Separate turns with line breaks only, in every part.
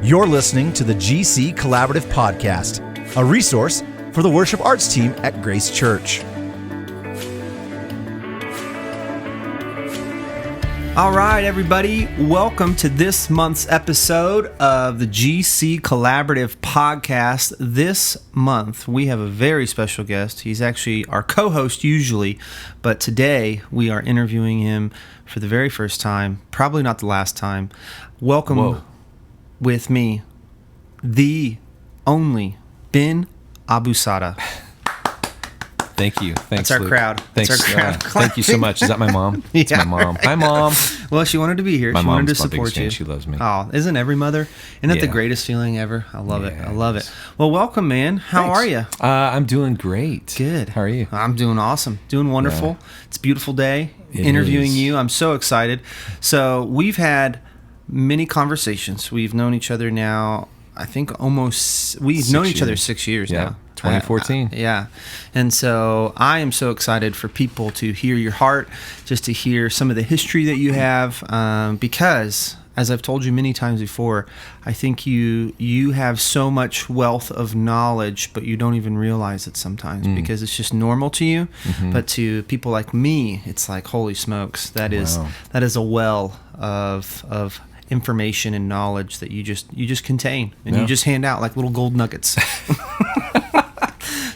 You're listening to the GC Collaborative Podcast, a resource for the worship arts team at Grace Church.
All right, everybody, welcome to this month's episode of the GC Collaborative Podcast. This month, we have a very special guest. He's actually our co-host usually, but today we are interviewing him for the very first time, probably not the last time. Welcome with me, the only Ben AbuSaada.
Thank you. Thanks,
That's our
Luke.
crowd.
Thanks.
That's our crowd.
Thank you so much. Is that my mom? It's
Yeah,
my mom.
right.
Hi, Mom.
Well, she wanted to be here.
My
She wanted to
mom's my
support
biggest fan.
you.
She loves me.
Oh, isn't every mother? Isn't that the
Yeah.
greatest feeling ever? I love it. I
Yes.
love it. Well, welcome, man. How
Thanks.
are you?
I'm doing great.
Good.
How are you?
I'm doing awesome. Doing wonderful.
Yeah.
It's a beautiful day.
It
Interviewing
is.
you. I'm so excited. So we've had many conversations. We've known each other now, I think we've
6
known each other
years.
6 years
Yeah.
now.
2014.
Yeah. And so I am so excited for people to hear your heart, just to hear some of the history that you have, because, as I've told you many times before, I think you have so much wealth of knowledge, but you don't even realize it sometimes because it's just normal to you. But to people like me, it's like, holy smokes, that is a well of information and knowledge that you just contain and you just hand out like little gold nuggets.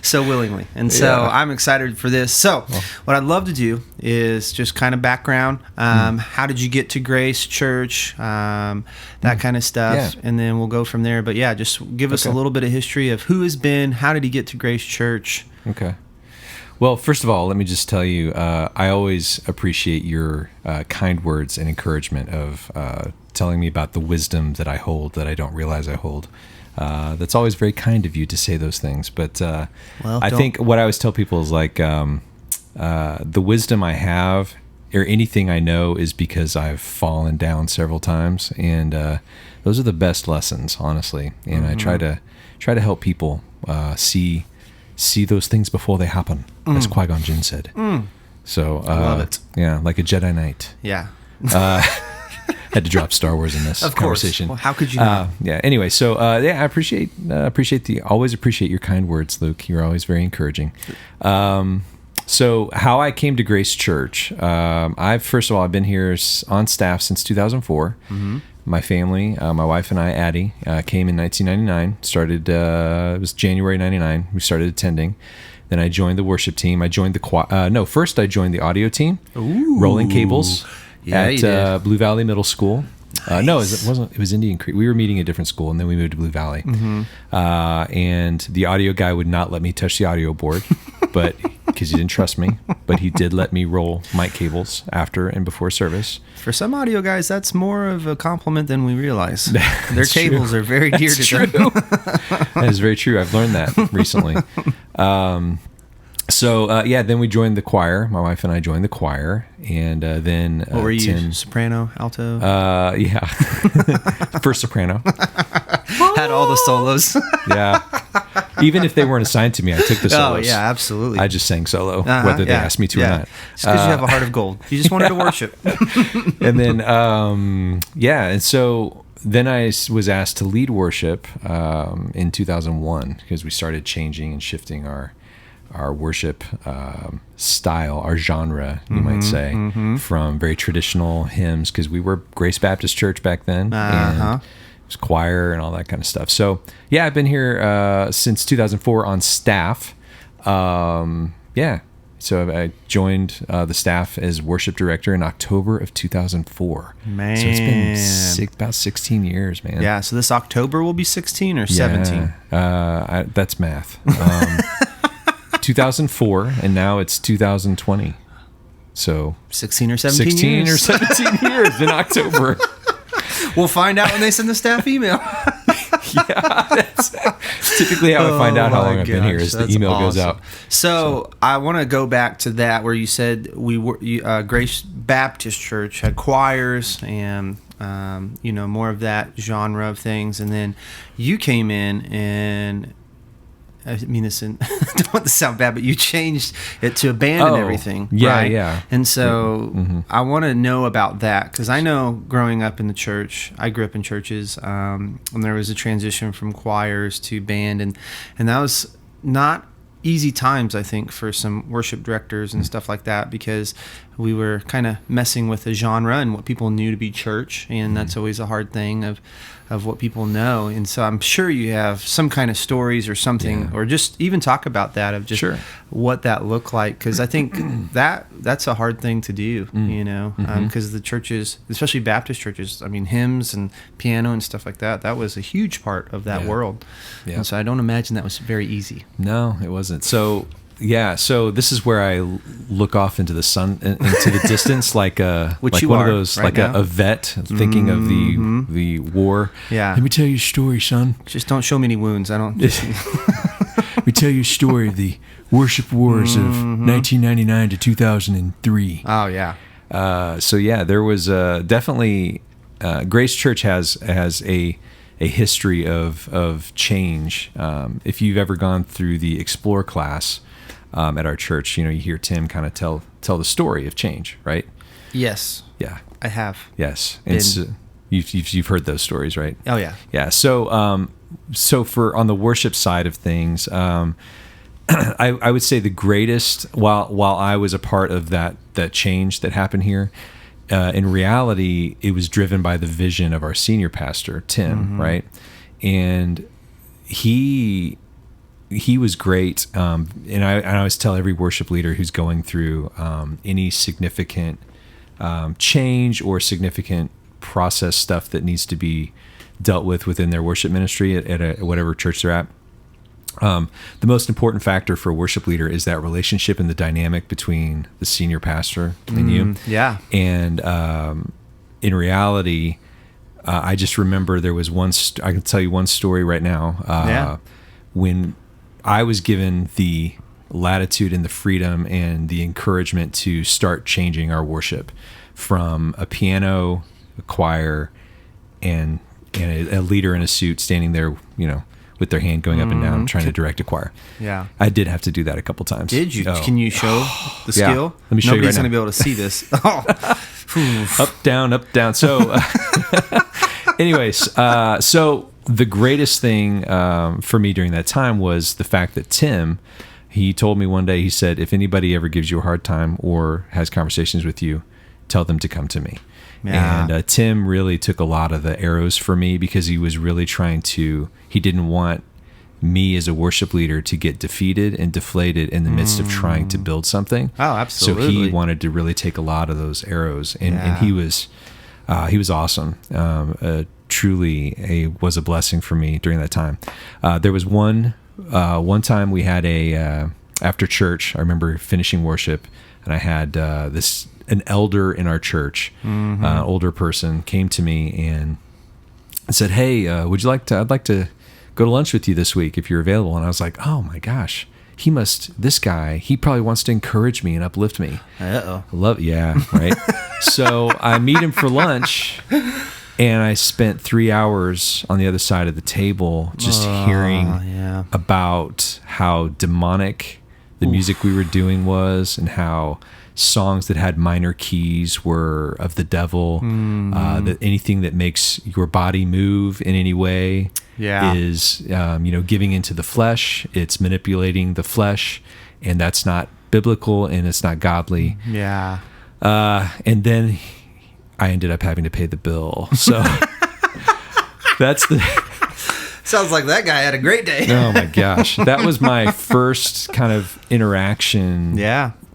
So willingly. And so I'm excited for this. So what I'd love to do is just kind of background. How did you get to Grace Church? That kind of stuff.
Yeah.
And then we'll go from there. But yeah, just give us a little bit of history of who has been, how did he get to Grace Church?
Okay. Well, first of all, let me just tell you, I always appreciate your kind words and encouragement of telling me about the wisdom that I hold that I don't realize I hold. That's always very kind of you to say those things. But I think what I always tell people is like the wisdom I have or anything I know is because I've fallen down several times. And those are the best lessons, honestly. And I try to help people see those things before they happen, as Qui-Gon Jinn said. So
I love it.
Yeah, like a Jedi Knight.
Yeah.
Had to drop Star Wars in this
Of course.
conversation.
Well, how could you not?
Yeah. Anyway, so I always appreciate your kind words, Luke. You're always very encouraging. So how I came to Grace Church, I've been here on staff since 2004. My family, my wife and I, Addie, came in 1999. Started it was January 99. We started attending. Then I joined the worship team. I joined the choir. First I joined the audio team, rolling cables.
Yeah, you
at
did.
Blue Valley Middle School.
Nice.
No, it wasn't. It was Indian Creek. We were meeting at a different school, and then we moved to Blue Valley. And the audio guy would not let me touch the audio board, but because he didn't trust me. But he did let me roll mic cables after and before service.
For some audio guys, that's more of a compliment than we realize. Their
That's
cables
true.
are very dear
That's
to them.
That is very true. I've learned that recently. Then we joined the choir. My wife and I joined the choir, and then
What were you?
Tim,
Soprano, alto?
yeah, first soprano.
Had all the solos.
Yeah, even if they weren't assigned to me, I took the
Oh
solos.
yeah, absolutely.
I just sang solo, whether they asked me to or not.
Just because you have a heart of gold. You just wanted to worship.
And then, and so then I was asked to lead worship in 2001 because we started changing and shifting our worship style, our genre, you might say, from very traditional hymns, because we were Grace Baptist Church back then, and it was choir and all that kind of stuff. So, yeah, I've been here since 2004 on staff. So I joined the staff as worship director in October of 2004.
Man.
So it's been about 16 years, man.
Yeah, so this October will be 16 or 17?
That's math. 2004, and now it's 2020. So
16 or 17
16
years.
or 17 years in October.
We'll find out when they send the staff email.
Yeah, that's typically how I find out how long I've been here is the
That's
email goes
awesome.
out.
So I want to go back to that where you said Grace Baptist Church had choirs and more of that genre of things, and then you came in and I mean this in, I don't want this to sound bad, but you changed it to abandon everything.
Yeah,
right?
yeah.
And so I want to know about that, because I know growing up in the church, I grew up in churches, and there was a transition from choirs to band, and that was not easy times, I think, for some worship directors and stuff like that, because we were kind of messing with the genre and what people knew to be church, and that's always a hard thing of what people know. And so I'm sure you have some kind of stories or something, or just even talk about that, of just what that looked like, because I think that's a hard thing to do, you know, because the churches, especially Baptist churches, I mean, hymns and piano and stuff like that was a huge part of that world. And so I don't imagine that was very easy.
No, it wasn't. So so this is where I look off into the sun, into the distance, like
Which
like
you
one
are
of those,
right
like
now.
a vet thinking of the war.
Yeah.
Let me tell you a story, son.
Just don't show me any wounds. I don't.
Let me tell you a story of the worship wars of 1999 to 2003.
Oh yeah.
So there was definitely Grace Church has a history of change. If you've ever gone through the Explore class at our church, you know, you hear Tim kind of tell the story of change, right?
Yes.
Yeah.
I have.
Yes. And so you've heard those stories, right?
Oh yeah.
Yeah. So for on the worship side of things, I would say the greatest, while I was a part of that change that happened here, in reality, it was driven by the vision of our senior pastor, Tim, right? And he was great. And I always tell every worship leader who's going through any significant change or significant process stuff that needs to be dealt with within their worship ministry at whatever church they're at. The most important factor for a worship leader is that relationship and the dynamic between the senior pastor and you.
Yeah.
And in reality, I just remember there was I can tell you one story right now. When I was given the latitude and the freedom and the encouragement to start changing our worship from a piano, a choir, and a leader in a suit standing there, you know, with their hand going up and down trying to direct a choir.
Yeah.
I did have to do that a couple times.
Did you?
Oh.
Can you show the skill?
Let me show
Nobody's
you right
going to be able to see this.
Up, down. So anyways, so the greatest thing for me during that time was the fact that Tim, he told me one day, he said, if anybody ever gives you a hard time or has conversations with you, tell them to come to me.
Yeah.
And Tim really took a lot of the arrows for me, because he was really he didn't want me as a worship leader to get defeated and deflated in the midst of trying to build something.
Oh, absolutely.
So he wanted to really take a lot of those arrows, and he was awesome. Truly was a blessing for me during that time. There was one time we had after church, I remember finishing worship, and I had an elder in our church, older person, came to me and said, "Hey, I'd like to go to lunch with you this week if you're available." And I was like, "Oh my gosh, this guy, he probably wants to encourage me and uplift me." Right. So I meet him for lunch, and I spent 3 hours on the other side of the table just hearing about how demonic the music we were doing was, and how songs that had minor keys were of the devil. That anything that makes your body move in any way is, giving into the flesh. It's manipulating the flesh, and that's not biblical, and it's not godly.
Yeah.
And then I ended up having to pay the bill. So that's
Sounds like that guy had a great day.
Oh my gosh. That was my first kind of interaction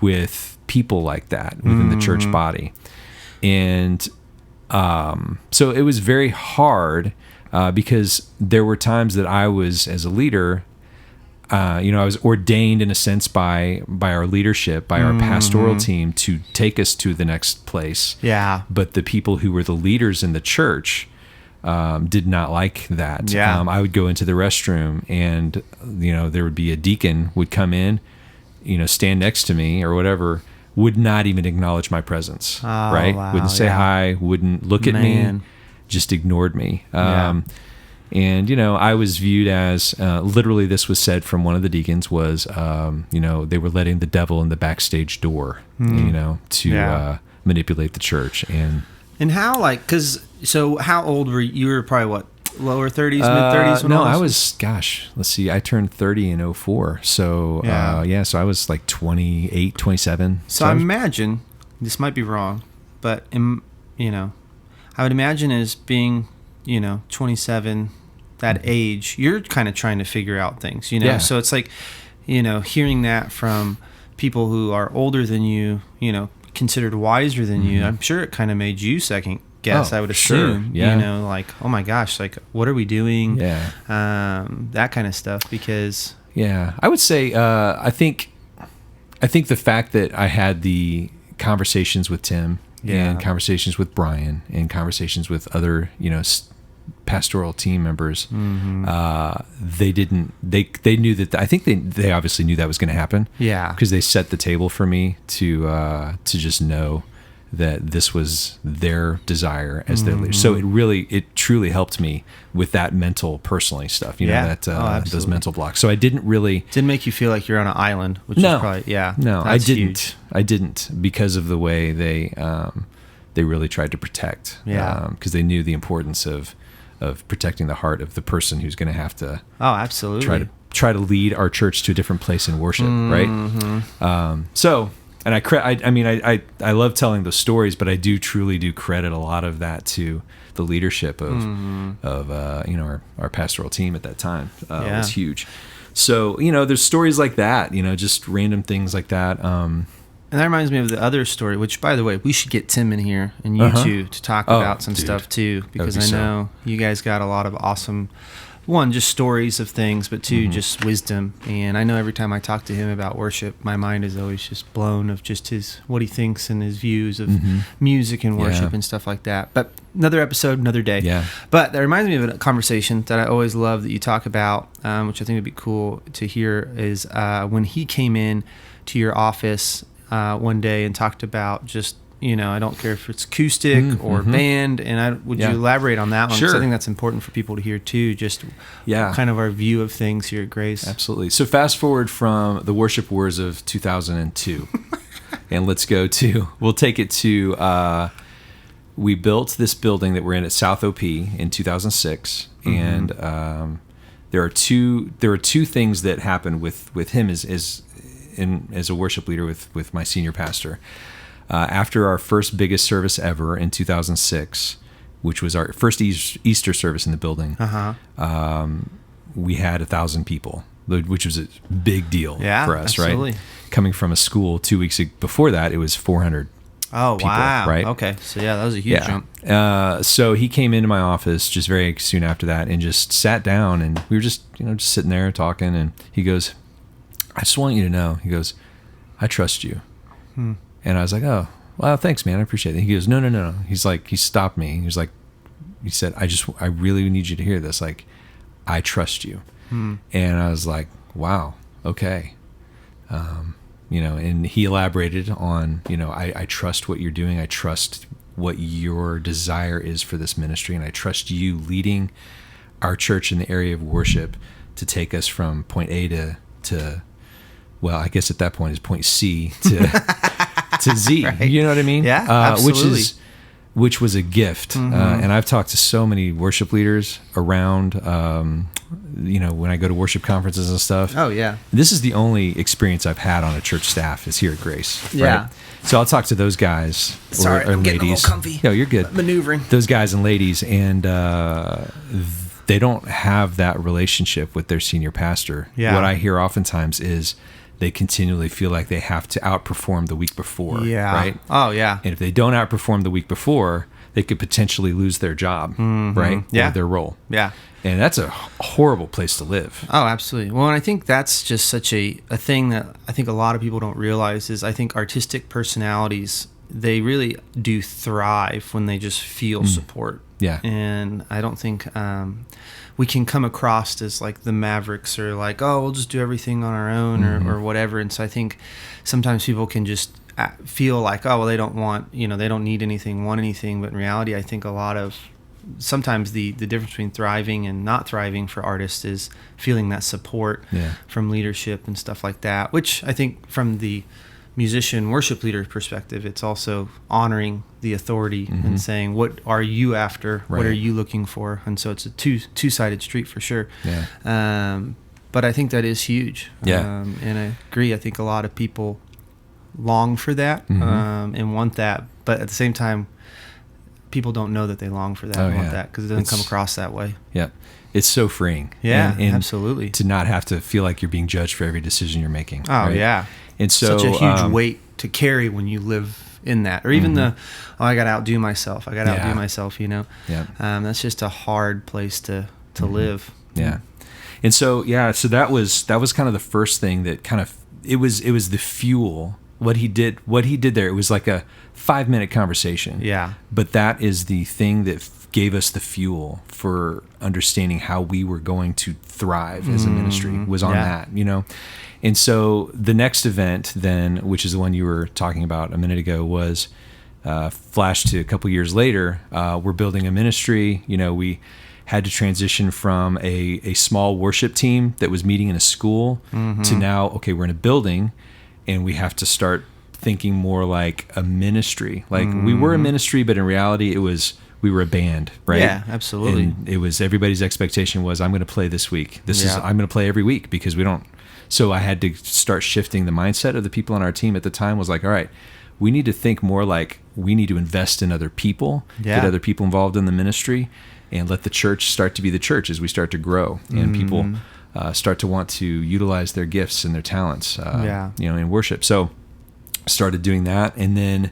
with people like that within the church body. And so it was very hard because there were times that I was, as a leader, I was ordained in a sense by our leadership, by our pastoral team, to take us to the next place.
Yeah.
But the people who were the leaders in the church did not like that.
Yeah.
I would go into the restroom, and there would be a deacon would come in, stand next to me or whatever, would not even acknowledge my presence. Right?
Wow,
Wouldn't say hi, wouldn't look at me, just ignored me. And, I was viewed as, literally this was said from one of the deacons was, they were letting the devil in the backstage door, to manipulate the church.
And how, how old were you? You were probably what, lower 30s, mid 30s?
No, I was, let's see, I turned 30 in 04. So, so I was like 28, 27.
So I imagine, this might be wrong, but, I would imagine as being, 27, that age, you're kind of trying to figure out things,
Yeah.
So it's like, hearing that from people who are older than you, considered wiser than you, I'm sure it kind of made you second guess, I would assume, oh my gosh, what are we doing?
Yeah.
That kind of stuff, because...
Yeah, I would say, I think the fact that I had the conversations with Tim and conversations with Brian and conversations with other, pastoral team members, they knew that, I think they obviously knew that was going to happen.
Yeah.
Because they set the table for me to just know that this was their desire as their leader. So it truly helped me with that mental, personally stuff, those mental blocks. So I didn't
make you feel like you're on an island, which is probably,
no, I didn't.
Huge.
I didn't, because of the way they really tried to protect, because they knew the importance of protecting the heart of the person who's going to have to
absolutely
try to lead our church to a different place in worship, right? And I love telling those stories, but I truly do credit a lot of that to the leadership of our pastoral team at that time. It was huge. So there's stories like that, just random things like that.
And that reminds me of the other story, which, by the way, we should get Tim in here and you two to talk about some stuff too, because I know you guys got a lot of awesome, one, just stories of things, but two, just wisdom. And I know every time I talk to him about worship, my mind is always just blown of just what he thinks and his views of music and worship and stuff like that. But another episode, another day.
Yeah.
But that reminds me of a conversation that I always love that you talk about, which I think would be cool to hear, is when he came in to your office one day and talked about just, I don't care if it's acoustic or band, and would you elaborate on that one?
Sure.
'Cause I think that's important for people to hear too, just kind of our view of things here at Grace.
Absolutely. So fast forward from the worship wars of 2002, and we'll take it to, we built this building that we're in at South OP in 2006, and there are two things that happened with him as a worship leader with my senior pastor. After our first biggest service ever in 2006, which was our first Easter service in the building, we had 1,000 people, which was a big deal for us,
absolutely.
Right? Coming from a school 2 weeks before that, it was 400 people,
wow.
Right?
Okay, so that was a huge jump.
So he came into my office just very soon after that and just sat down, and we were just sitting there talking, and he goes, I just want you to know, he goes, I trust you. And I was like, oh, well, thanks, man. I appreciate it. He goes, no. He's like, he stopped me. He said, I really need you to hear this. Like, I trust you. And I was like, wow, okay. And he elaborated on, I trust what you're doing. I trust what your desire is for this ministry. And I trust you leading our church in the area of worship to take us from point A to well, I guess at that point is point C to Z. Right. You know what I mean?
Yeah, absolutely.
Which was a gift. And I've talked to so many worship leaders around, when I go to worship conferences and stuff.
Oh, yeah.
This is the only experience I've had on a church staff is here at Grace. Right?
Yeah.
So I'll talk to those guys
or I'm
ladies.
Getting a little comfy.
No, you're good.
Maneuvering.
Those guys and ladies, and they don't have that relationship with their senior pastor.
Yeah.
What I hear oftentimes is they continually feel like they have to outperform the week before.
Yeah.
Right?
Oh, yeah.
And if they don't outperform the week before, they could potentially lose their job, right?
Yeah.
Or their role.
Yeah.
And that's a horrible place to live.
Oh, absolutely. Well, and I think that's just such a thing that I think a lot of people don't realize is I think artistic personalities, they really do thrive when they just feel support.
Yeah.
And I don't think we can come across as like the mavericks or like, oh, we'll just do everything on our own or whatever. And so I think sometimes people can just feel like, oh, well, they don't want, they don't need anything, want anything. But in reality, I think a lot of sometimes the difference between thriving and not thriving for artists is feeling that support from leadership and stuff like that, which I think from the musician worship leader perspective, it's also honoring the authority and saying, what are you after? What are you looking for? And so it's a two-sided street for sure. But I think that is huge. And I agree. I think a lot of people long for that and want that, but at the same time, people don't know that they long for that and want that because it doesn't come across that way.
Yeah. It's so freeing.
And absolutely.
To not have to feel like you're being judged for every decision you're making.
Oh, yeah.
And so,
such a huge weight to carry when you live in that. Or even I got to outdo myself. I got to outdo myself, you know. That's just a hard place to live.
Yeah. And so, so that was kind of the first thing that kind of, it was the fuel. What he did there, it was like a 5-minute conversation. But that is the thing that gave us the fuel for understanding how we were going to thrive as a ministry, was on that, you know. And so the next event then, which is the one you were talking about a minute ago, was flash to a couple years later. We're building a ministry. You know, we had to transition from a small worship team that was meeting in a school to now, okay, we're in a building and we have to start thinking more like a ministry. Like we were a ministry, but in reality we were a band, right?
Yeah, absolutely.
And it was everybody's expectation was, I'm going to play this week. I'm going to play every week because we don't. So I had to start shifting the mindset of the people on our team at the time. Was like, all right, we need to think more like we need to invest in other people, get other people involved in the ministry, and let the church start to be the church as we start to grow and people start to want to utilize their gifts and their talents, you know, in worship. So started doing that, and then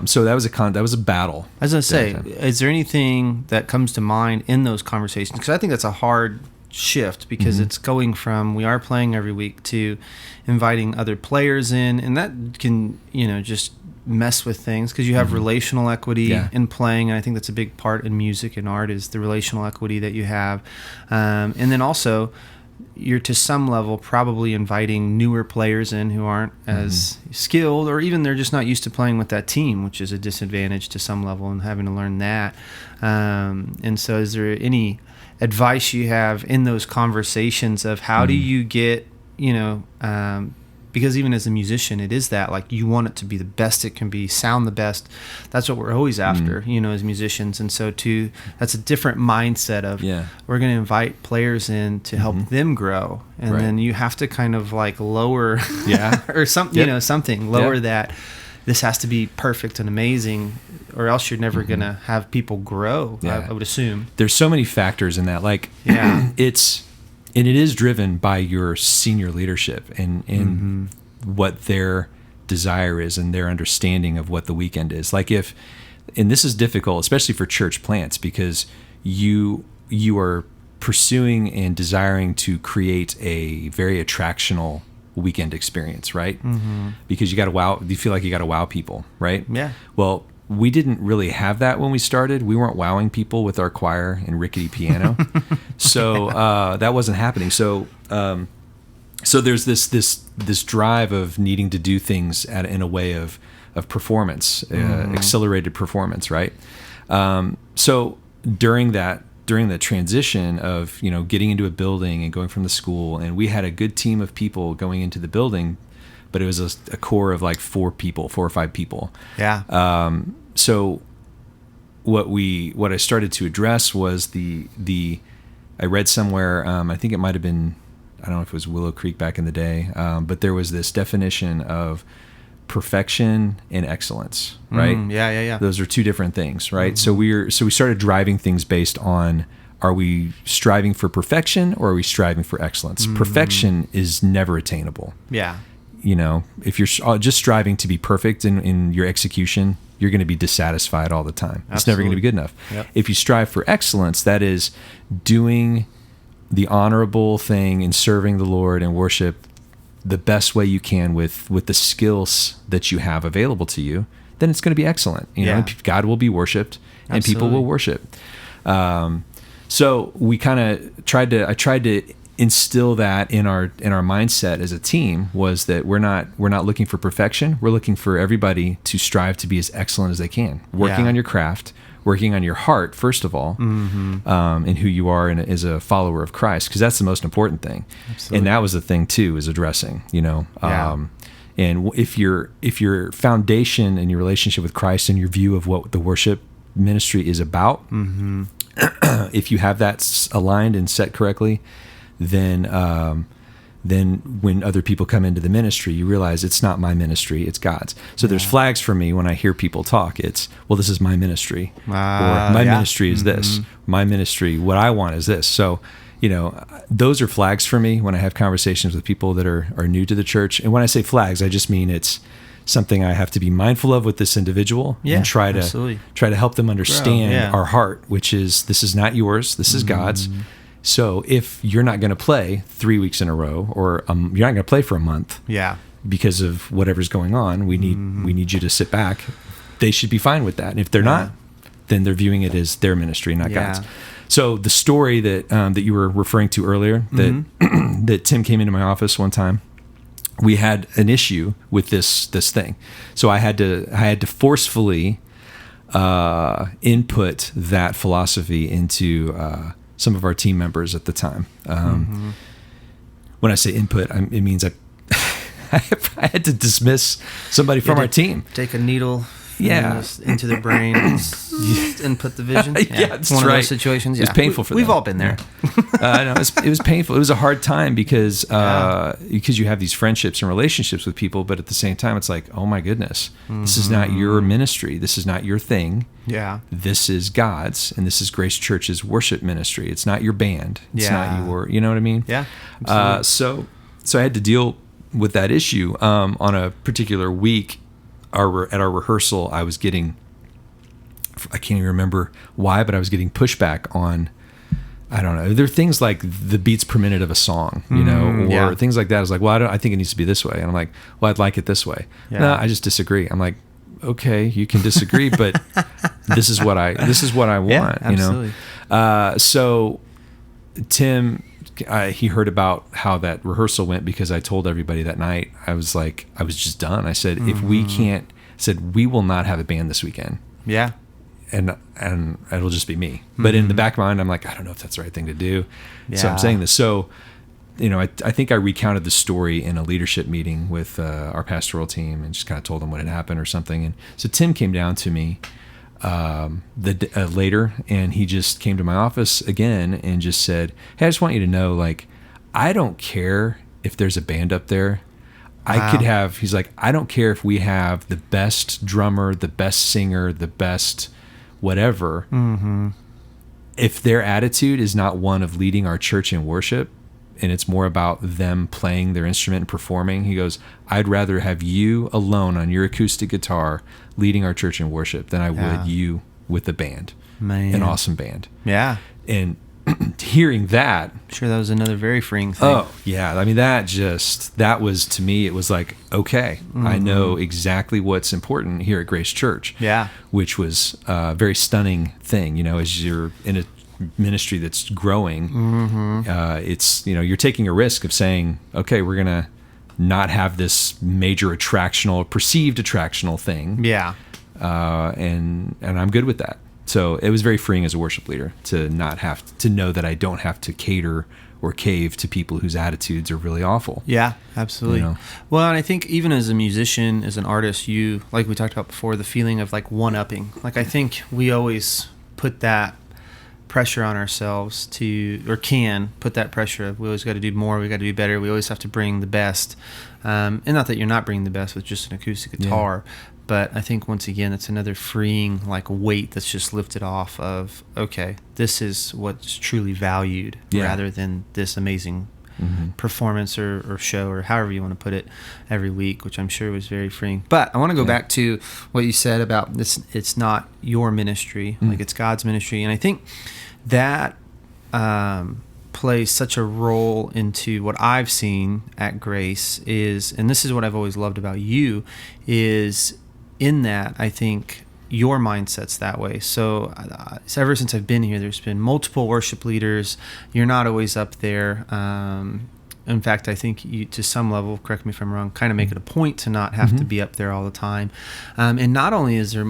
so that was a battle.
I was gonna say, is there anything that comes to mind in those conversations? Because I think that's a hard shift because it's going from we are playing every week to inviting other players in, and that can, you know, just mess with things because you have relational equity in playing, and I think that's a big part in music and art is the relational equity that you have, and then also you're to some level probably inviting newer players in who aren't as skilled, or even they're just not used to playing with that team, which is a disadvantage to some level, and having to learn that. And so is there any advice you have in those conversations of how do you get, you know, because even as a musician, it is that, like, you want it to be the best it can be, sound the best. That's what we're always after, you know, as musicians. And so that's a different mindset of we're going to invite players in to help them grow. And then you have to kind of like lower or something, you know, something lower that this has to be perfect and amazing, or else you're never going to have people grow, I would assume. There's
so many factors in that. Like, it is driven by your senior leadership and what their desire is and their understanding of what the weekend is. Like and this is difficult, especially for church plants, because you are pursuing and desiring to create a very attractional weekend experience, right? Because you feel like you got to wow people, right? Yeah. Well, we didn't really have that when we started. We weren't wowing people with our choir and rickety piano. So that wasn't happening. So there's this drive of needing to do things in a way of performance, accelerated performance, right? So during the transition of, you know, getting into a building and going from the school, and we had a good team of people going into the building, but it was a core of like 4 or 5 people. Yeah. So what I started to address was I read somewhere, I think it might have been, I don't know if it was Willow Creek back in the day, but there was this definition of perfection and excellence, right? Yeah. Those are 2 different things, right? So we started driving things based on, are we striving for perfection or are we striving for excellence? Perfection is never attainable. Yeah. You know, if you're just striving to be perfect in your execution, you're going to be dissatisfied all the time. It's never going to be good enough. Yep. If you strive for excellence, that is doing the honorable thing and serving the Lord and worship the best way you can with the skills that you have available to you, then it's going to be excellent. You know, God will be worshiped and people will worship. So we kind of I tried to instill that in our mindset as a team, was that we're not looking for perfection. We're looking for everybody to strive to be as excellent as they can, working on your craft, working on your heart, first of all, and who you are as a follower of Christ, because that's the most important thing.
Absolutely.
And that was the thing too, is addressing,
Yeah.
and if your foundation and your relationship with Christ and your view of what the worship ministry is about, if you have that aligned and set correctly, then when other people come into the ministry, you realize it's not my ministry, it's God's. So there's flags for me when I hear people talk. It's, well, this is my ministry, or my ministry is this. My ministry, what I want is this. So, those are flags for me when I have conversations with people that are new to the church. And when I say flags, I just mean it's something I have to be mindful of with this individual, and try to help them understand our heart, which is, this is not yours, this is God's. So if you're not going to play 3 weeks in a row, or you're not going to play for a month, because of whatever's going on, we need you to sit back. They should be fine with that. And if they're not, then they're viewing it as their ministry, not God's. So the story that you were referring to earlier, that that Tim came into my office one time, we had an issue with this thing. So I had to forcefully input that philosophy into some of our team members at the time. When I say input, it means I had to dismiss somebody from our team.
Take a needle into the brain and put the vision.
That's
one
right.
of those situations.
It was painful for them.
We've all been there.
I know it was painful. It was a hard time because you have these friendships and relationships with people, but at the same time, it's like, oh my goodness, this is not your ministry. This is not your thing.
Yeah.
This is God's, and this is Grace Church's worship ministry. It's not your band. It's not your, you know what I mean?
Yeah.
So I had to deal with that issue on a particular week. At our rehearsal, I can't even remember why, but I was getting pushback on, I don't know. There are things like the beats per minute of a song, or things like that. I was like, well, I think it needs to be this way. And I'm like, well, I'd like it this way. Yeah. No, I just disagree. I'm like, okay, you can disagree, but this is what I want,
absolutely.
So Tim, he heard about how that rehearsal went because I told everybody that night. I was just done. I said, if we can't, we will not have a band this weekend.
Yeah.
And it'll just be me. But in the back of my mind, I'm like, I don't know if that's the right thing to do. Yeah. So I'm saying this. So, I think I recounted the story in a leadership meeting with our pastoral team and just kind of told them what had happened or something. And so Tim came down to me later, and he just came to my office again and just said, hey, I just want you to know, I don't care if there's a band up there. He's like, I don't care if we have the best drummer, the best singer, the best whatever. If their attitude is not one of leading our church in worship, and it's more about them playing their instrument and performing, he goes, I'd rather have you alone on your acoustic guitar leading our church in worship than I would you with the band. Man. An awesome band.
Yeah.
And hearing that,
I'm sure that was another very freeing thing.
Oh, yeah. I mean, that was, to me, it was like, okay, I know exactly what's important here at Grace Church.
Yeah.
Which was a very stunning thing, as you're in a ministry that's growing. It's, you're taking a risk of saying, okay, we're going to not have this major perceived attractional thing.
Yeah.
And I'm good with that. So it was very freeing as a worship leader to not have to know that I don't have to cater or cave to people whose attitudes are really awful.
Yeah, absolutely. Well, and I think even as a musician, as an artist, you, like we talked about before, the feeling of one-upping. I think we always put that pressure on ourselves can put that pressure of, we always got to do more, we got to do better, we always have to bring the best. And not that you're not bringing the best with just an acoustic guitar, but I think once again, it's another freeing weight that's just lifted off of, okay, this is what's truly valued rather than this amazing performance or show or however you want to put it every week, which I'm sure was very freeing. But I want to go back to what you said about this. It's not your ministry, it's God's ministry. And I think that plays such a role into what I've seen at Grace is, and this is what I've always loved about you, is in that I think your mindset's that way. So ever since I've been here, there's been multiple worship leaders. You're not always up there. In fact, I think you, to some level, correct me if I'm wrong, kind of make it a point to not have to be up there all the time. And not only is there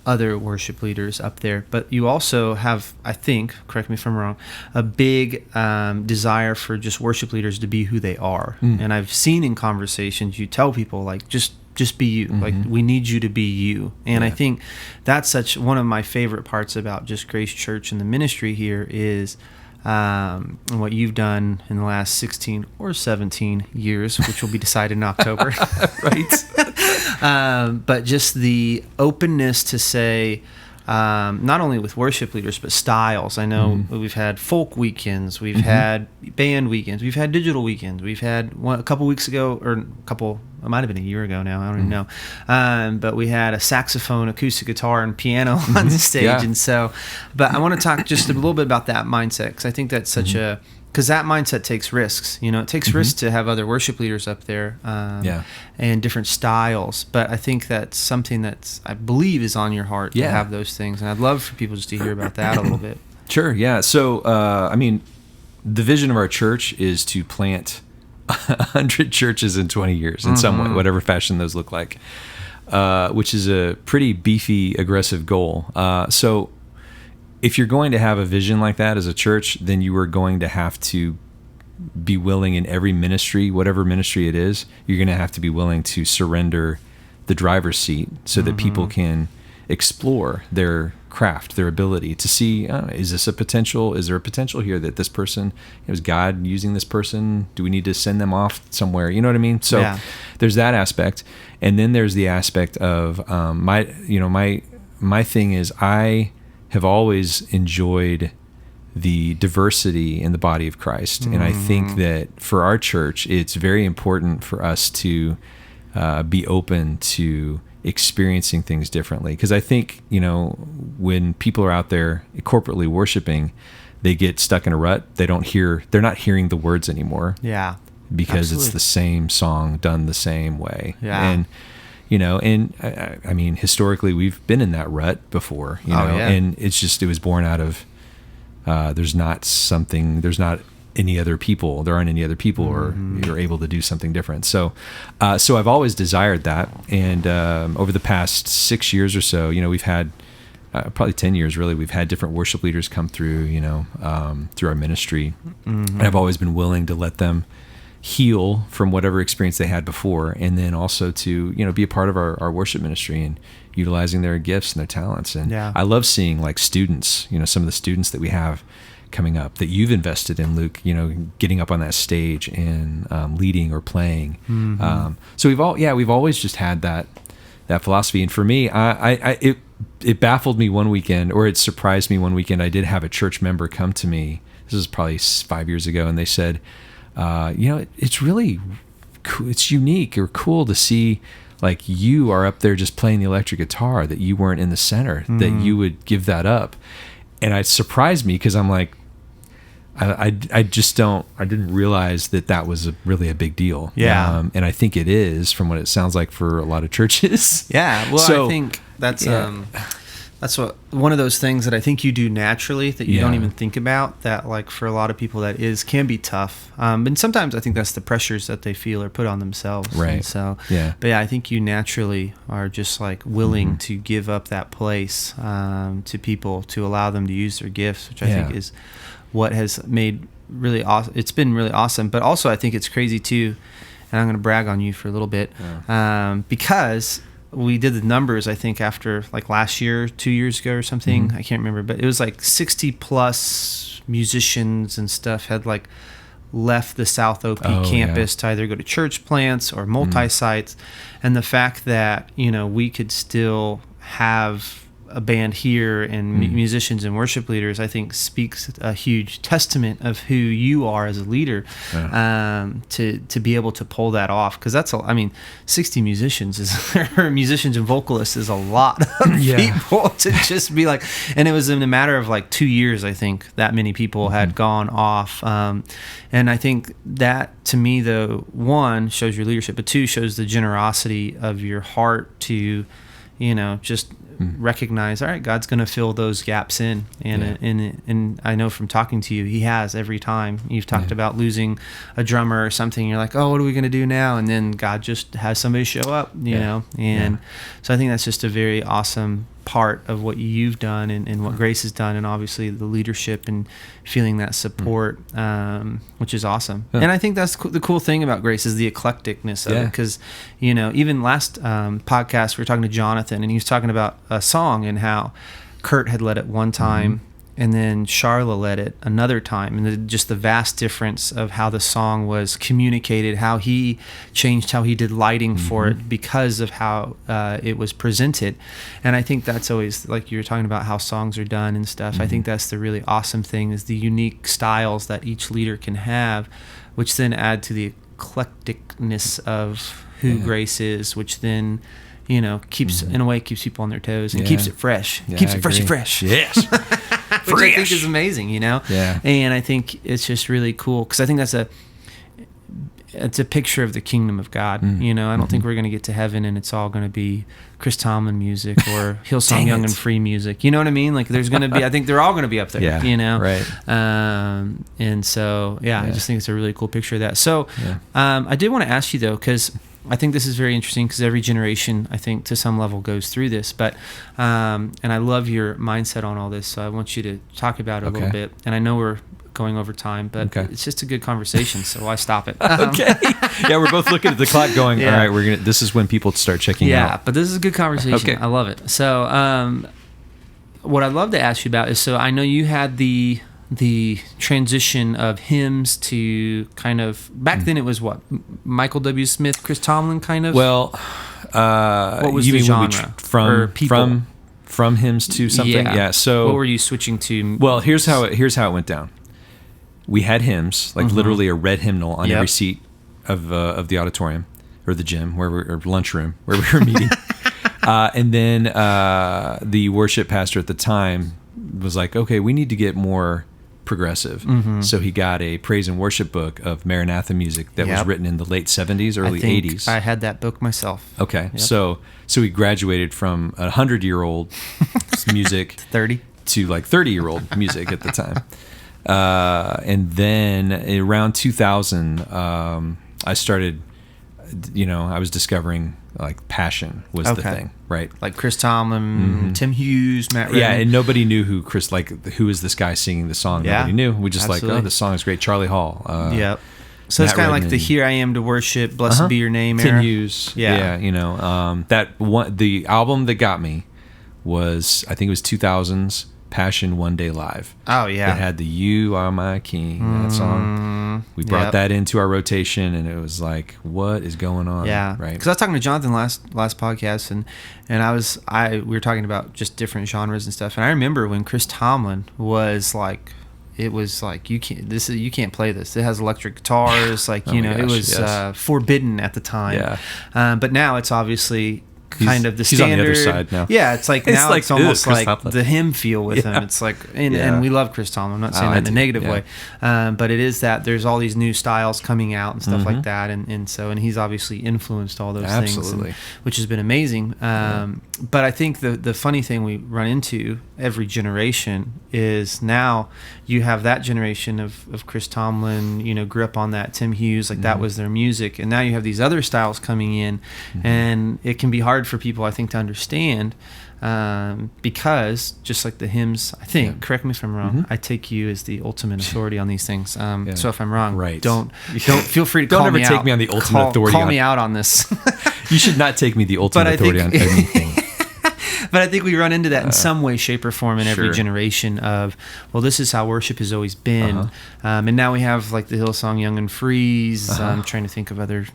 other worship leaders up there, but you also have, I think, correct me if I'm wrong, a big desire for just worship leaders to be who they are. And I've seen in conversations you tell people like just be you. Like, we need you to be you. And I think that's such one of my favorite parts about just Grace Church and the ministry here is and what you've done in the last 16 or 17 years, which will be decided in October. Right. But just the openness to say, not only with worship leaders, but styles. I know we've had folk weekends, we've had band weekends, we've had digital weekends, we've had a couple weeks ago, or it might have been a year ago now, I don't even know. But we had a saxophone, acoustic guitar, and piano on the stage. Yeah. And so, but I want to talk just a little bit about that mindset, because I think that's such because that mindset takes risks. You know, it takes risks to have other worship leaders up there and different styles. But I think that's something that's, I believe, is on your heart to have those things. And I'd love for people just to hear about that a little bit.
Sure, yeah. So, I mean, the vision of our church is to plant 100 churches in 20 years in some way, whatever fashion those look like, which is a pretty beefy, aggressive goal. So if you're going to have a vision like that as a church, then you are going to have to be willing in every ministry, whatever ministry it is, you're going to have to be willing to surrender the driver's seat so that people can explore their craft, their ability to see, is this a potential? Is there a potential here that this person, is God using this person? Do we need to send them off somewhere? You know what I mean? So there's that aspect. And then there's the aspect of my thing is I have always enjoyed the diversity in the body of Christ. And I think that for our church, it's very important for us to be open to experiencing things differently. Because I think, when people are out there corporately worshiping, they get stuck in a rut. They're not hearing the words anymore. Yeah. Because it's the same song done the same way. Yeah. And, I mean, historically we've been in that rut before, and it was born out of, there's not any other people. There aren't any other people, or you're able to do something different. So I've always desired that. And over the past 6 years or so, we've had probably 10 years really. We've had different worship leaders come through, through our ministry. And I've always been willing to let them heal from whatever experience they had before, and then also to be a part of our worship ministry and utilizing their gifts and their talents. And I love seeing like students, some of the students that we have coming up that you've invested in, Luke, getting up on that stage and leading or playing. So we've always just had that philosophy. And for me, it baffled me one weekend, or it surprised me one weekend. I did have a church member come to me. This was probably 5 years ago, and they said, it's really cool. It's unique or cool to see like you are up there just playing the electric guitar, that you weren't in the center, that you would give that up. And it surprised me, because I'm like, I didn't realize that was really a big deal. Yeah. And I think it is, from what it sounds like for a lot of churches.
Yeah. Well, I think that's what one of those things that I think you do naturally that you don't even think about, that like for a lot of people that can be tough. And sometimes I think that's the pressures that they feel or put on themselves. Right. And so, but I think you naturally are just like willing to give up that place to people, to allow them to use their gifts, which I think is what has made really awesome. It's been really awesome. But also I think it's crazy too, and I'm going to brag on you for a little bit, because we did the numbers, I think, after like last year, 2 years ago or something. I can't remember, but it was like 60 plus musicians and stuff had like left the South OP campus to either go to church plants or multi-sites. And the fact that, we could still have a band here and musicians and worship leaders, I think speaks a huge testament of who you are as a leader, to be able to pull that off. Because 60 musicians musicians and vocalists is a lot of people to just be like, and it was in a matter of like 2 years, I think that many people had gone off. And I think that, to me, though, one, shows your leadership, but two, shows the generosity of your heart to, just recognize, all right, God's going to fill those gaps in. And I know from talking to you, he has every time. You've talked about losing a drummer or something. You're like, oh, what are we going to do now? And then God just has somebody show up, you know? And so I think that's just a very awesome part of what you've done and what Grace has done, and obviously the leadership and feeling that support, which is awesome. And I think that's the cool thing about Grace is the eclecticness of it, because even last podcast we were talking to Jonathan, and he was talking about a song and how Kurt had led it one time, and then Charla led it another time, and just the vast difference of how the song was communicated, how he changed how he did lighting for it because of how it was presented. And I think that's always, like you were talking about how songs are done and stuff, I think that's the really awesome thing, is the unique styles that each leader can have, which then add to the eclecticness of who Grace is, which then keeps in a way keeps people on their toes and keeps it fresh. Keeps it fresh.
Yes.
Which I think is amazing,
Yeah.
And I think it's just really cool, because I think it's a picture of the kingdom of God. I don't think we're going to get to heaven and it's all going to be Chris Tomlin music or Hillsong Young and Free music. You know what I mean? Like there's going to be, I think they're all going to be up there.
Right.
And so I just think it's a really cool picture of that. So I did want to ask you though, because I think this is very interesting, because every generation, I think, to some level goes through this. But and I love your mindset on all this, so I want you to talk about it a little bit. And I know we're going over time, but it's just a good conversation, so why stop it?
Okay. Yeah, we're both looking at the clock going, all right, this is when people start checking out.
Yeah, but this is a good conversation.
Okay.
I love it. So what I'd love to ask you about is, so I know you had the transition of hymns to kind of, back then it was what, Michael W. Smith, Chris Tomlin kind of?
Well,
what was the genre?
From hymns to something? Yeah. So
what were you switching to?
Well, here's how it went down. We had hymns, like literally a red hymnal on every seat of the auditorium or the gym or lunchroom where we were meeting. And then the worship pastor at the time was like, okay, we need to get more progressive. So he got a praise and worship book of Maranatha music that was written in the late 70s, early 80s.
I had that book myself.
Okay. Yep. So he graduated from 100-year-old music
30
to like 30-year-old music at the time. And then around 2000, I started, I was discovering like passion was the thing, right?
Like Chris Tomlin, Tim Hughes, Matt Redman.
Yeah, and nobody knew who is this guy singing the song? Nobody knew. We just
absolutely.
this song is great. Charlie Hall.
Yep. So it's kind of like the "Here I Am to Worship, Blessed Be Your Name"
Tim
era.
Hughes. Yeah. That one, the album that got me was, I think it was 2000's Passion One Day Live.
Oh yeah,
it had the "You Are My King" that song. We brought that into our rotation, and it was like, what is going on?
Yeah,
right.
Because I was talking to Jonathan last podcast, and we were talking about just different genres and stuff. And I remember when Chris Tomlin was like, it was like, you can't play this. It has electric guitars, like it was forbidden at the time. Yeah. But now it's obviously kind of the standard.
He's on the other side now.
Yeah, it's like now it's almost like
Tomlin.
the hymn feel with him. It's like, and we love Chris Tomlin. I'm not saying that in a negative way, but it is that there's all these new styles coming out and stuff like that, and he's obviously influenced all those things, which has been amazing. But I think the funny thing we run into every generation is now you have that generation of Chris Tomlin, grew up on that, Tim Hughes, like that was their music, and now you have these other styles coming in, and it can be hard for people, I think, to understand, because just like the hymns, I think, correct me if I'm wrong, I take you as the ultimate authority on these things. So if I'm wrong, don't feel free to call me out.
Don't ever take me on the ultimate authority.
Call me out on this.
You should not take me the ultimate authority on anything.
But I think we run into that in some way, shape, or form in every generation of, well, this is how worship has always been. And now we have like the Hillsong Young and Frees. I'm trying to think of other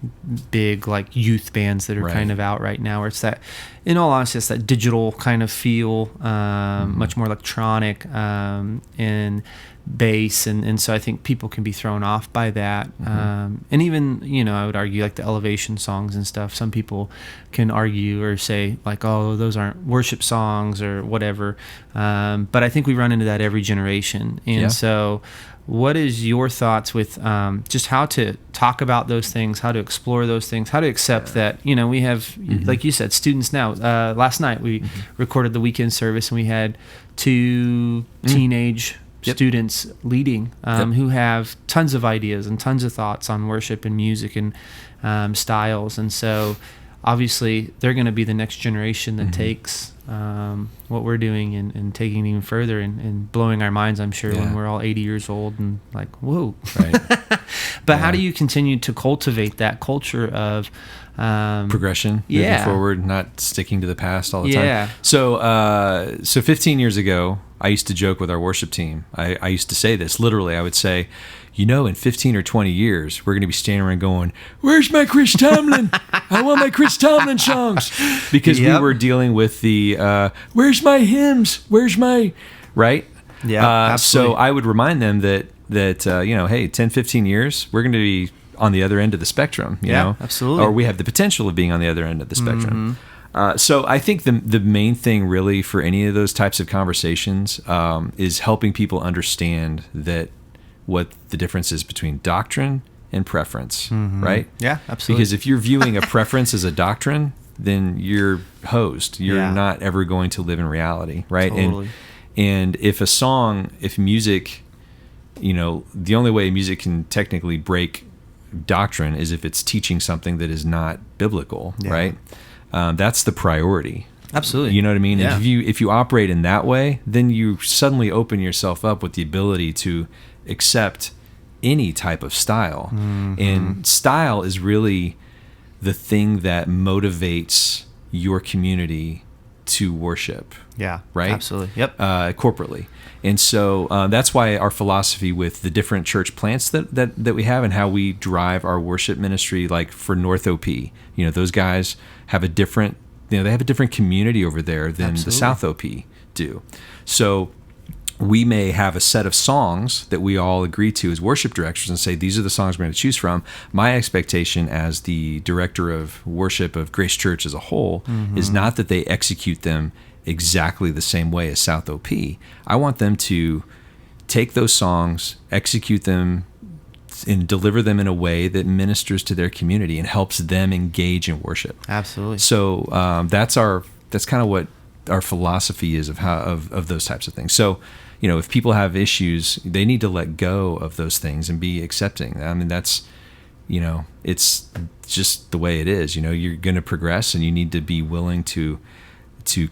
big like youth bands that are kind of out right now, where it's that, in all honesty, it's that digital kind of feel, much more electronic, and bass, and so I think people can be thrown off by that, and even I would argue like the elevation songs and stuff, some people can argue or say like, oh, those aren't worship songs or whatever, but I think we run into that every generation, and so what is your thoughts with just how to talk about those things, how to explore those things, how to accept that we have, like you said, students now. Last night we recorded the weekend service, and we had two teenage students leading who have tons of ideas and tons of thoughts on worship and music and styles, and so obviously they're going to be the next generation that takes what we're doing and taking it even further and blowing our minds, I'm sure, when we're all 80 years old and like, whoa.
Right.
But how do you continue to cultivate that culture of
progression, moving forward, not sticking to the past all the time? So 15 years ago, I used to joke with our worship team. I used to say this, literally. I would say, in 15 or 20 years, we're going to be standing around going, "Where's my Chris Tomlin? I want my Chris Tomlin songs." Because we were dealing with the, "Where's my hymns? Where's my," right?
Yeah, absolutely.
So I would remind them that hey, 10, 15 years, we're going to be on the other end of the spectrum, you know?
Absolutely.
Or we have the potential of being on the other end of the spectrum. So I think the main thing really for any of those types of conversations is helping people understand that what the difference is between doctrine and preference, right?
Yeah, absolutely.
Because if you're viewing a preference as a doctrine, then you're hosed. You're not ever going to live in reality, right?
Totally.
And if music, the only way music can technically break doctrine is if it's teaching something that is not biblical, right? That's the priority.
Absolutely.
You know what I mean?
Yeah.
If you operate in that way, then you suddenly open yourself up with the ability to accept any type of style. And style is really the thing that motivates your community to worship.
Yeah.
Right?
Absolutely. Yep.
Corporately. And so that's why our philosophy with the different church plants that we have and how we drive our worship ministry, like for North OP, those guys have a different, they have a different community over there than the South OP do. So we may have a set of songs that we all agree to as worship directors and say, these are the songs we're going to choose from. My expectation as the director of worship of Grace Church as a whole is not that they execute them exactly the same way as South OP. I want them to take those songs, execute them, and deliver them in a way that ministers to their community and helps them engage in worship.
Absolutely.
So that's kind of what our philosophy is of those types of things. So, if people have issues, they need to let go of those things and be accepting. I mean, that's, it's just the way it is. You're going to progress, and you need to be willing to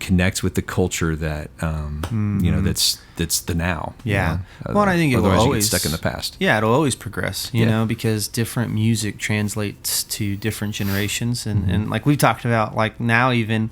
connect with the culture that that's the now.
Yeah. Well, and I think it will
otherwise
always
you get stuck in the past.
Yeah, it'll always progress. You know, because different music translates to different generations, and like we've talked about, like now even.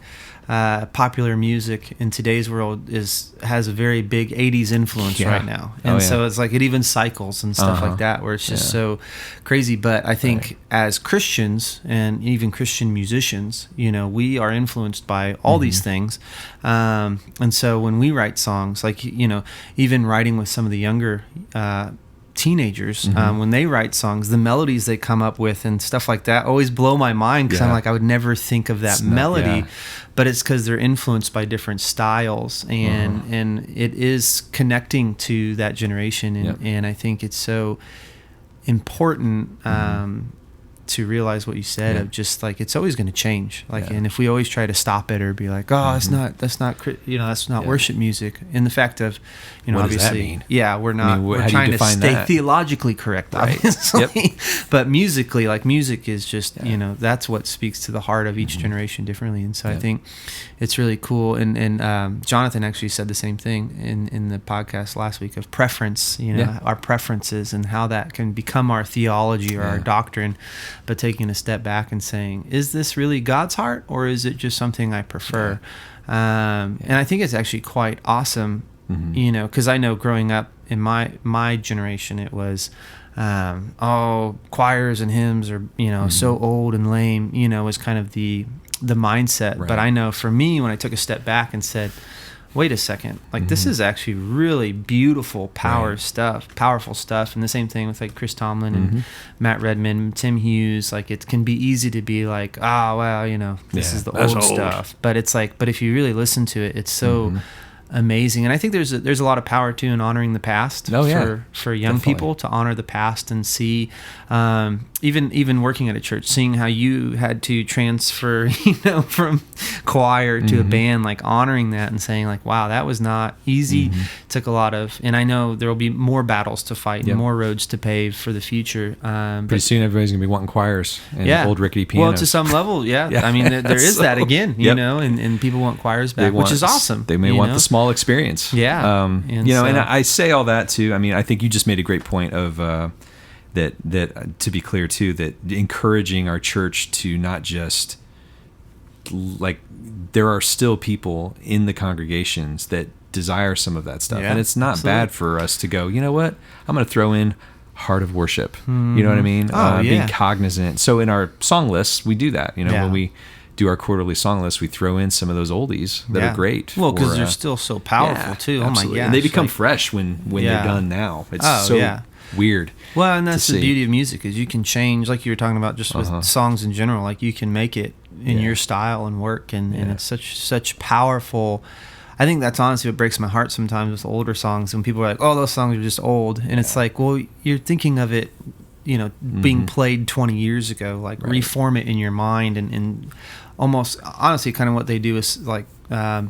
Popular music in today's world has a very big 80s influence right now. And so it's like it even cycles and stuff like that, where it's just so crazy. But I think as Christians and even Christian musicians, we are influenced by all these things. And so when we write songs, like, even writing with some of the younger teenagers, when they write songs, the melodies they come up with and stuff like that always blow my mind, because I'm like, I would never think of that melody. But it's because they're influenced by different styles, and it is connecting to that generation, and I think it's so important to realize what you said of just like it's always going to change, and if we always try to stop it or be like, that's not worship music, and the fact of
what
obviously
does that mean?
We're not we're trying to stay theologically correct, obviously. But musically, like music is just that's what speaks to the heart of each generation differently, and so I think it's really cool. And Jonathan actually said the same thing in the podcast last week of preference, our preferences and how that can become our theology or our doctrine. But taking a step back and saying, is this really God's heart, or is it just something I prefer? And I think it's actually quite awesome, because I know growing up in my generation, it was, choirs and hymns are, so old and lame, was kind of the mindset. Right. But I know for me, when I took a step back and said, wait a second, like this is actually really beautiful, powerful stuff. And the same thing with like Chris Tomlin and Matt Redman, Tim Hughes. Like it can be easy to be like, this is the old stuff. But it's like, but if you really listen to it, it's so amazing. And I think there's a lot of power too in honoring the past.
Oh, yeah.
For young
Definitely.
people to honor the past and see, even working at a church, seeing how you had to transfer, from choir to a band, like honoring that and saying like, wow, that was not easy. Took a lot of, and I know there will be more battles to fight and more roads to pave for the future.
Pretty soon everybody's gonna be wanting choirs and old rickety pianos.
Well, to some level, yeah. I mean, there is that again, and people want choirs back, which is awesome.
They may want the small experience.
Yeah.
And I say all that too. I mean, I think you just made a great point of that to be clear too, that encouraging our church to not just like, there are still people in the congregations that desire some of that stuff. And it's not bad for us to go, you know what, I'm going to throw in heart of worship. You know what I mean? Being cognizant. So in our song lists, we do that. When we do our quarterly song list, we throw in some of those oldies that are great.
Well, because they're still so powerful too.
Absolutely.
Oh my gosh.
And they become fresh when they're done now. It's weird.
Well, and that's the beauty of music, is you can change, like you were talking about just with songs in general, like you can make it in your style and work, and it's such powerful. I think that's honestly what breaks my heart sometimes with older songs, when people are like, oh, those songs are just old. And it's like, well, you're thinking of it, being played 20 years ago, like reform it in your mind, and almost, honestly, kind of what they do is like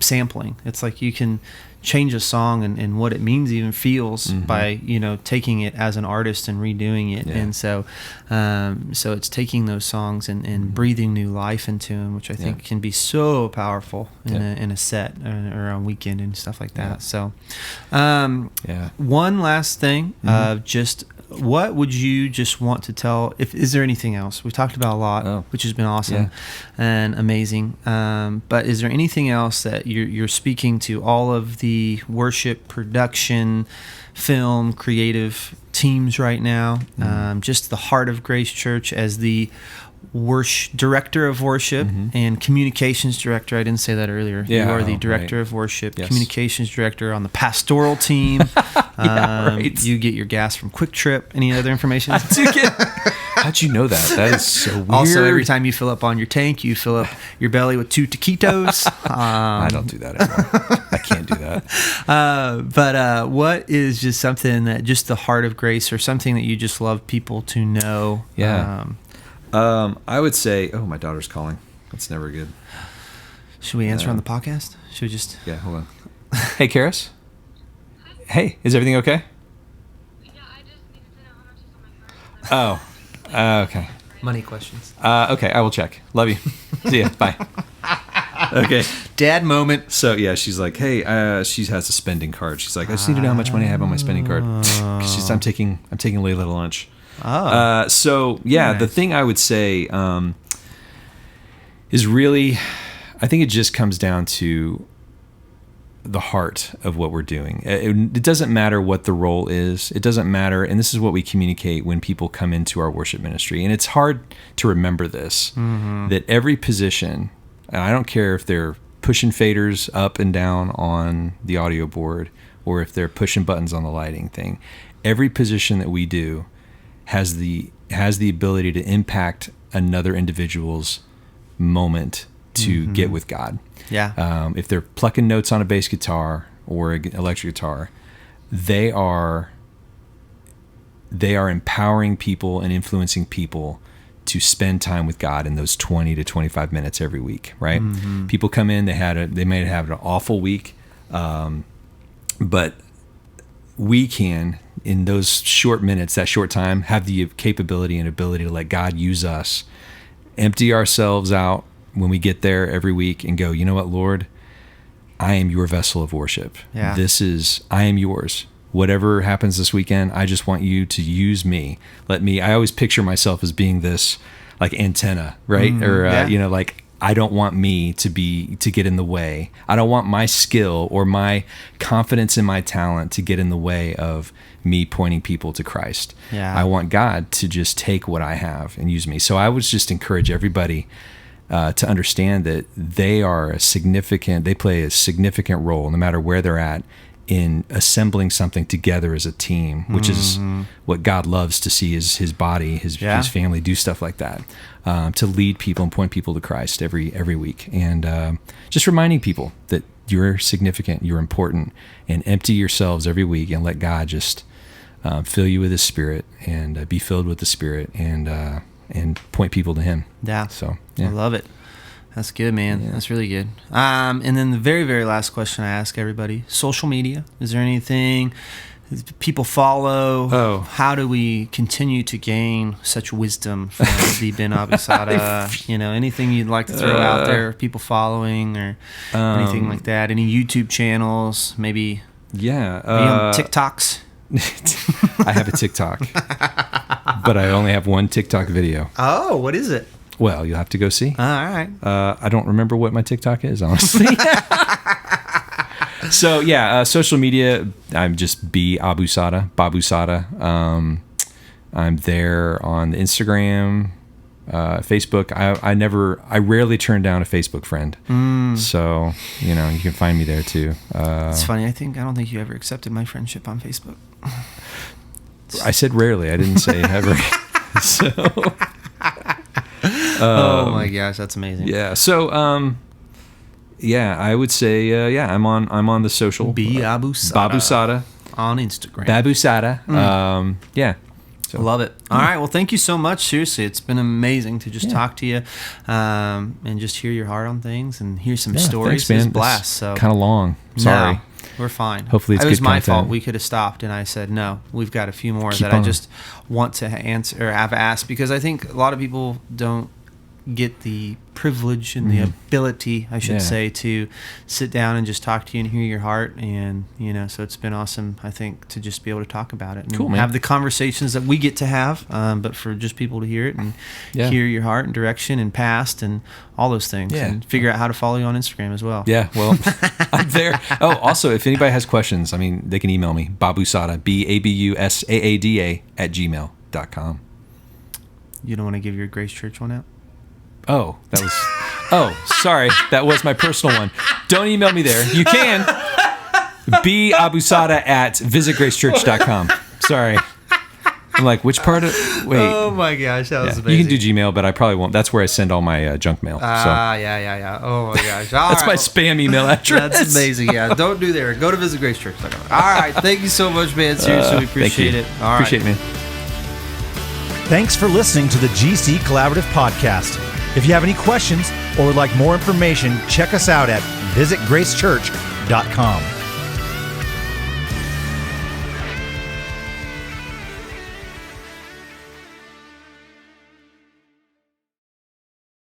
sampling. It's like you can change a song and what it means, even feels, by taking it as an artist and redoing it. And so it's taking those songs and breathing new life into them, which I think can be so powerful in a set or on weekend and stuff like that. So one last thing, just what would you just want to tell, is there anything else? We've talked about a lot, which has been awesome and amazing, but is there anything else that you're speaking to all of the worship, production, film, creative teams right now, just the Heart of Grace Church as the director of worship and communications director? I didn't say that earlier. You are the director of worship, communications director on the pastoral team. You get your gas from Quick Trip. Any other information?
How'd you know that? That is so weird.
Also, every time you fill up on your tank, you fill up your belly with 2 taquitos.
I don't do that anymore. I can't do that.
But what is just something that just the Heart of Grace, or something that you just love people to know?
I would say, my daughter's calling. That's never good.
Should we answer on the podcast? Should we just...
Yeah, hold on. Hey, Karis? Hey, is everything okay?
Yeah, I just needed to know how much is on my card.
Okay.
Money questions.
Okay, I will check. Love you. See ya. Bye. Okay.
Dad moment.
So, she's like, hey, she has a spending card. She's like, I just need to know how much money I have on my spending card. 'Cause I'm taking Layla to lunch.
Nice.
The thing I would say is really, I think it just comes down to the heart of what we're doing. It doesn't matter what the role is. It doesn't matter, and this is what we communicate when people come into our worship ministry. And it's hard to remember this, that every position, and I don't care if they're pushing faders up and down on the audio board or if they're pushing buttons on the lighting thing, every position that we do has the ability to impact another individual's moment to get with God.
Yeah.
If they're plucking notes on a bass guitar or an electric guitar, they are empowering people and influencing people to spend time with God in those 20 to 25 minutes every week, right? People come in, they may have an awful week, but we can, in those short minutes, that short time, have the capability and ability to let God use us, empty ourselves out when we get there every week and go, you know what, Lord, I am your vessel of worship.
Yeah.
I am yours. Whatever happens this weekend, I just want you to use me. I always picture myself as being this like antenna, right? Like, I don't want me to get in the way. I don't want my skill or my confidence in my talent to get in the way of me pointing people to Christ.
Yeah.
I want God to just take what I have and use me. So I would just encourage everybody to understand that they play a significant role, no matter where they're at, in assembling something together as a team, which is what God loves to see, is his body, his family do stuff like that, to lead people and point people to Christ every week. And just reminding people that you're significant, you're important, and empty yourselves every week and let God just fill you with His Spirit and be filled with the Spirit and point people to Him.
Yeah.
So
I love it. That's good, man. Yeah. That's really good. And then the very, very last question I ask everybody: social media. Is there anything people follow?
Oh.
How do we continue to gain such wisdom from the Ben AbuSaada? Anything you'd like to throw out there? People following or anything like that? Any YouTube channels? Maybe.
Yeah.
Are you on TikToks?
I have a TikTok, but I only have one TikTok video.
Oh, what is it?
Well, you'll have to go see.
All right.
I don't remember what my TikTok is, honestly. So yeah, social media. I'm just Ben AbuSaada. I'm there on Instagram, Facebook. I rarely turn down a Facebook friend. So you can find me there too.
It's funny. I don't think you ever accepted my friendship on Facebook.
I said rarely. I didn't say ever. So.
Oh my gosh, that's amazing.
Yeah. So, I would say, I'm on the social.
Ben
AbuSaada
on Instagram.
AbuSaada. Yeah. So.
Love it. All right. Well, thank you so much. Seriously, it's been amazing to just talk to you, and just hear your heart on things and hear some stories.
Thanks, man.
It's a blast. So
kind of long. Sorry.
No, we're fine.
Hopefully it's
it was
good
my
content.
fault. We could have stopped, and I said no. We've got a few more
Keep
that
on.
I just want to answer or have asked, because I think a lot of people don't get the privilege and the ability, I should say, to sit down and just talk to you and hear your heart. And so it's been awesome, I think, to just be able to talk about it and
cool, man.
have the conversations that we get to have, but for just people to hear it and hear your heart and direction and past and all those things, and figure out how to follow you on Instagram as well.
Yeah, well, I'm there. Oh, also, if anybody has questions, they can email me, BAbuSaada, BAbuSaada @gmail.com.
You don't want to give your Grace Church one out?
Oh, that was. Oh, sorry. That was my personal one. Don't email me there. You can. BAbuSaada @visitgracechurch.com. Sorry. I'm like, which part of. Wait.
Oh my gosh, that was amazing.
You can do Gmail, but I probably won't. That's where I send all my junk mail.
Yeah. Oh my gosh. All
that's
right.
my spam email address.
That's amazing. Yeah, don't do there. Go to visitgracechurch.com. All right. Thank you so much, man. Seriously, we appreciate it. All right.
Appreciate it, man.
Thanks for listening to the GC Collaborative Podcast. If you have any questions or would like more information, check us out at visitgracechurch.com.